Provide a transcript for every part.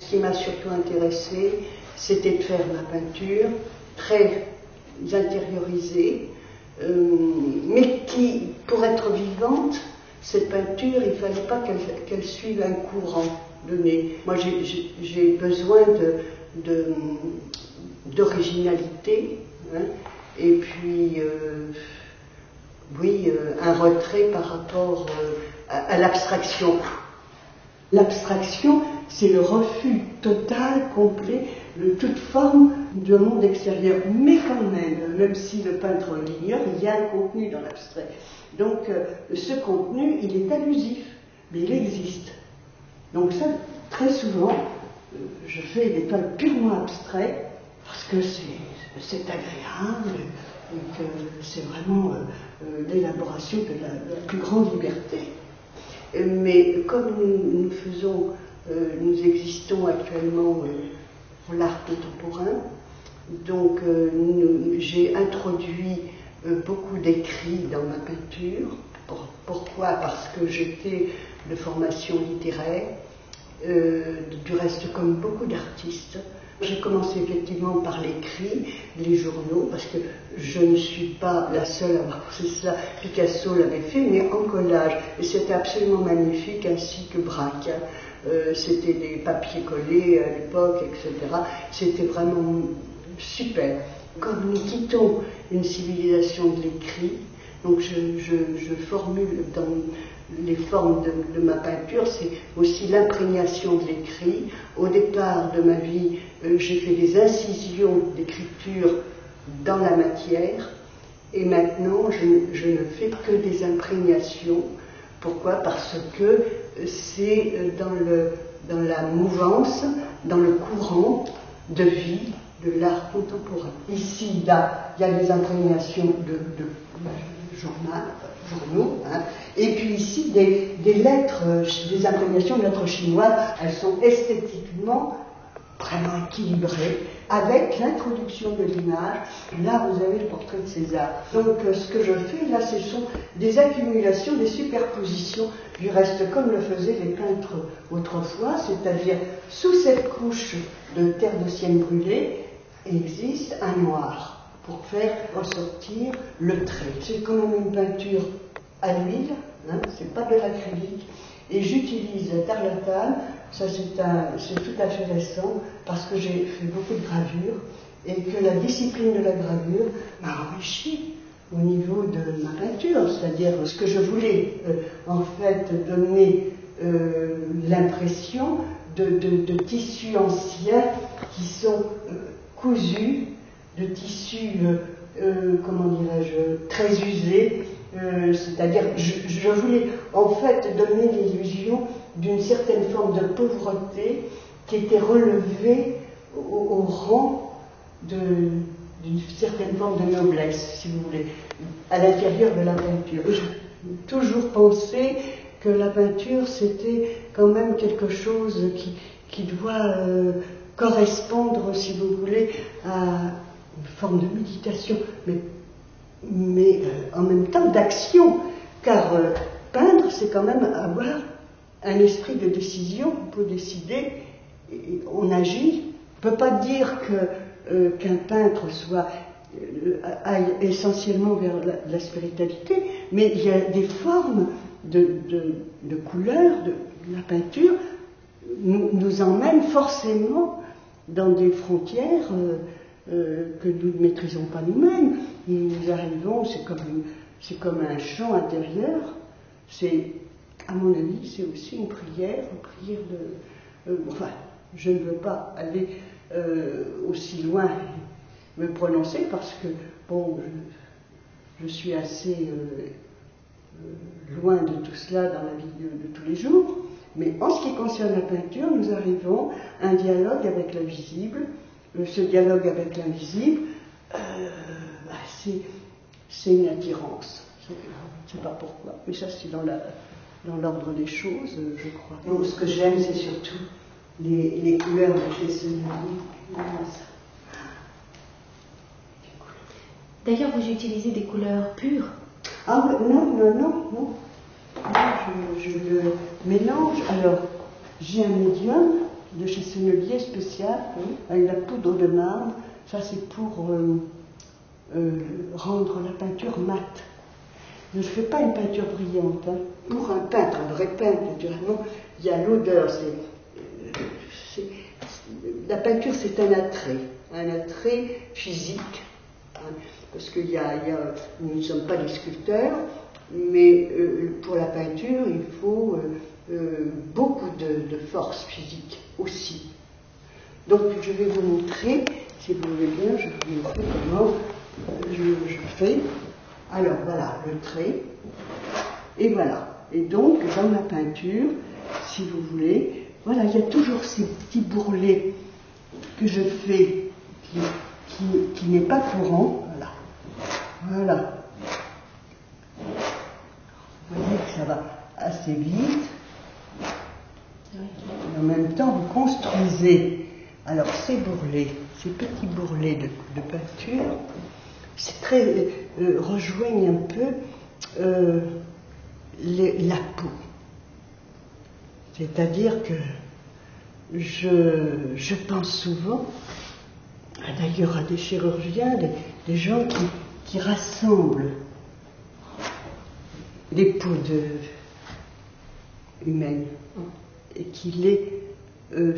Ce qui m'a surtout intéressée, c'était de faire ma peinture très intériorisée, mais qui, pour être vivante, cette peinture, il ne fallait pas qu'elle suive un courant donné. Moi, j'ai besoin d'originalité, hein, et puis, oui, un retrait par rapport à l'abstraction. L'abstraction, c'est le refus total, complet, de toute forme de monde extérieur. Mais quand même si le peintre l'ignore, il y a un contenu dans l'abstrait. Donc, ce contenu, il est allusif, mais il existe. Donc ça, très souvent, je fais des toiles purement abstraites, parce que c'est agréable, et que c'est vraiment l'élaboration de la plus grande liberté. Mais comme nous existons actuellement pour l'art contemporain, donc j'ai introduit beaucoup d'écrits dans ma peinture. Pourquoi? Parce que j'étais de formation littéraire, du reste comme beaucoup d'artistes. J'ai commencé effectivement par l'écrit, les journaux, parce que je ne suis pas la seule à avoir fait cela. Picasso l'avait fait, mais en collage. Et c'était absolument magnifique, ainsi que Braque. C'était des papiers collés à l'époque, etc. C'était vraiment super. Comme nous quittons une civilisation de l'écrit, donc je formule dans les formes de ma peinture, c'est aussi l'imprégnation de l'écrit. Au départ de ma vie, j'ai fait des incisions d'écriture dans la matière, et maintenant je ne fais que des imprégnations. Pourquoi? Parce que c'est dans la mouvance, dans le courant de vie de l'art contemporain. Ici, là, il y a des imprégnations de journaux, hein. Et puis ici, des lettres, des imprégnations de lettres chinoises. Elles sont esthétiquement vraiment équilibrées, avec l'introduction de l'image. Là, vous avez le portrait de César. Donc, ce que je fais, là, ce sont des accumulations, des superpositions, du reste, comme le faisaient les peintres autrefois, c'est-à-dire, sous cette couche de terre de sienne brûlée, existe un noir, pour faire ressortir le trait. C'est quand même une peinture à l'huile, hein, c'est pas de l'acrylique, et j'utilise la tarlatane. Ça c'est tout à fait récent, parce que j'ai fait beaucoup de gravures, et que la discipline de la gravure m'a enrichi au niveau de ma peinture, c'est-à-dire ce que je voulais en fait donner l'impression de tissus anciens qui sont cousus, de tissus, comment dirais-je, très usés, c'est-à-dire je voulais en fait donner l'illusion d'une certaine forme de pauvreté qui était relevée au rang d'une certaine forme de noblesse, si vous voulez, à l'intérieur de la peinture. J'ai toujours pensé que la peinture, c'était quand même quelque chose qui doit correspondre, si vous voulez, à une forme de méditation, mais en même temps d'action, car peindre, c'est quand même avoir un esprit de décision. On peut décider, et on agit. On ne peut pas dire qu'un peintre aille essentiellement vers la spiritualité, mais il y a des formes de couleurs, de la peinture nous emmènent forcément dans des frontières que nous ne maîtrisons pas nous-mêmes. Nous arrivons, c'est comme un chant intérieur. C'est, à mon avis, c'est aussi une prière de... enfin, je ne veux pas aller aussi loin me prononcer, parce que, bon, je suis assez loin de tout cela dans la vie de tous les jours. Mais en ce qui concerne la peinture, nous arrivons à un dialogue avec l'invisible. Ce dialogue avec l'invisible, c'est une attirance. Je ne sais pas pourquoi, mais ça c'est dans l'ordre des choses, je crois. Donc, ce que j'aime, c'est surtout les couleurs de chez ce livre. D'ailleurs, vous utilisez des couleurs pures? Ah non. Je le mélange. Alors, j'ai un médium de chez Sennelier spécial, avec la poudre de marbre. Ça, c'est pour rendre la peinture mate. Je ne fais pas une peinture brillante. Hein. Pour un peintre, un vrai peintre, naturellement, il y a l'odeur. La peinture, c'est un attrait physique. Hein, parce que nous ne sommes pas des sculpteurs, mais pour la peinture, il faut beaucoup de force physique aussi. Donc, je vais vous montrer, si vous voulez bien, je vais vous montrer comment je fais. Alors, voilà, le trait. Et voilà. Et donc, dans ma peinture, si vous voulez, voilà, il y a toujours ces petits bourrelets que je fais qui n'est pas courant. Voilà. Voilà. Vous voyez que ça va assez vite. Et en même temps, vous construisez. Alors, ces bourrelets, ces petits bourrelets de peinture, c'est très rejoignent un peu la peau. C'est-à-dire que je pense souvent, d'ailleurs à des chirurgiens, des gens qui rassemblent les peaux humaines et qui les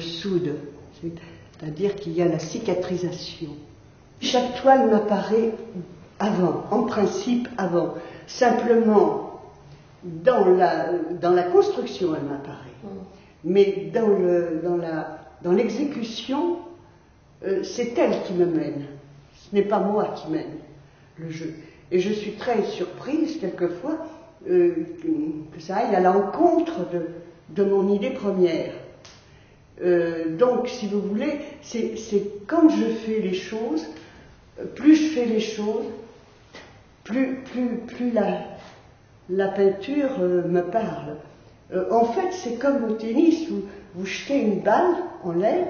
soudent. C'est-à-dire qu'il y a la cicatrisation. Chaque toile m'apparaît avant, en principe avant. Simplement, dans la construction, elle m'apparaît. Mais dans l'exécution, c'est elle qui me mène. Ce n'est pas moi qui mène le jeu. Et je suis très surprise, quelquefois, que ça aille à l'encontre de mon idée première. Donc, si vous voulez, c'est quand je fais les choses, plus je fais les choses, plus la peinture me parle. En fait, c'est comme au tennis, vous jetez une balle en l'air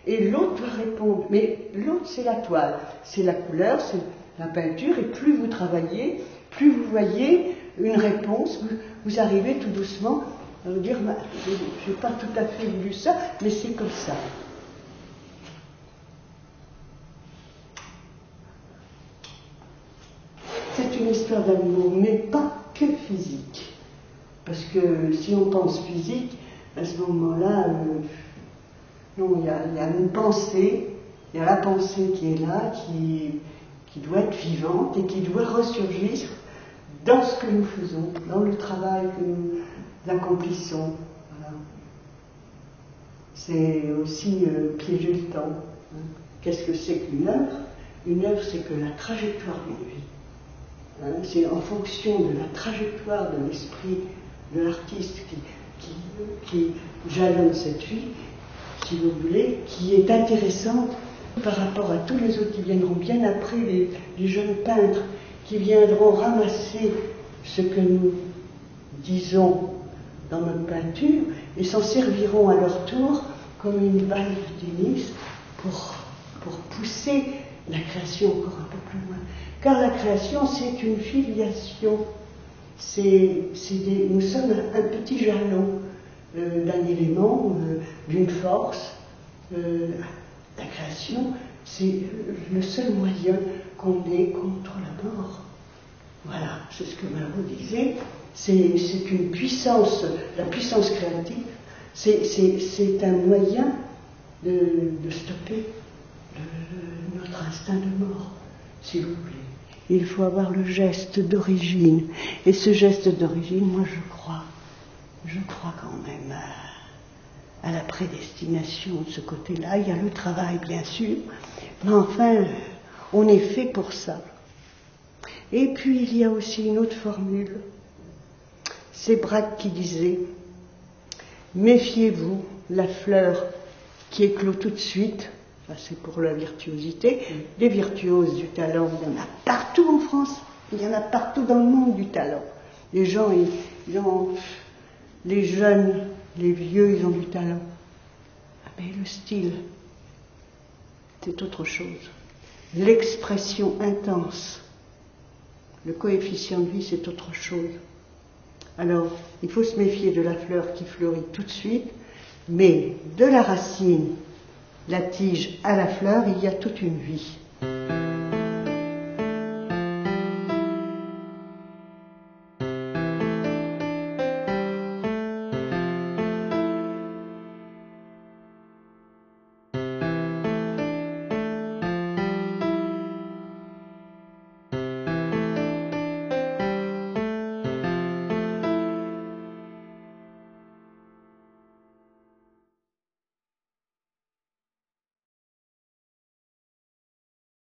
et l'autre doit répondre. Mais l'autre, c'est la toile, c'est la couleur, c'est la peinture, et plus vous travaillez, plus vous voyez une réponse, vous arrivez tout doucement à vous dire, je n'ai pas tout à fait voulu ça, mais c'est comme ça. C'est une histoire d'amour, mais pas que physique. Parce que si on pense physique, à ce moment-là, non, il y a une pensée, il y a la pensée qui est là, qui doit être vivante et qui doit ressurgir dans ce que nous faisons, dans le travail que nous accomplissons. Voilà. C'est aussi piéger le temps. Hein. Qu'est-ce que c'est qu'une œuvre? Une œuvre, c'est que la trajectoire d'une vie. Hein, c'est en fonction de la trajectoire de l'esprit de l'artiste qui jalonne cette vie, si vous voulez, qui est intéressante par rapport à tous les autres qui viendront bien après, les jeunes peintres qui viendront ramasser ce que nous disons dans notre peinture et s'en serviront à leur tour comme une balle de tennis pour pousser la création encore un peu plus loin. Car la création, c'est une filiation. Nous sommes un petit jalon d'un élément, d'une force. La création, c'est le seul moyen qu'on ait contre la mort. Voilà, c'est ce que Malraux disait. C'est une puissance, la puissance créative, c'est un moyen de stopper notre instinct de mort, si vous voulez. Il faut avoir le geste d'origine. Et ce geste d'origine, moi je crois quand même à la prédestination de ce côté-là. Il y a le travail, bien sûr, mais enfin, on est fait pour ça. Et puis, il y a aussi une autre formule. C'est Braque qui disait « Méfiez-vous, la fleur qui éclot tout de suite », ça c'est pour la virtuosité, les virtuoses du talent, il y en a partout en France, il y en a partout dans le monde du talent. Les gens, les jeunes, les vieux, ils ont du talent. Mais le style, c'est autre chose. L'expression intense, le coefficient de vie, c'est autre chose. Alors, il faut se méfier de la fleur qui fleurit tout de suite, Mais de la racine, la tige à la fleur, il y a toute une vie.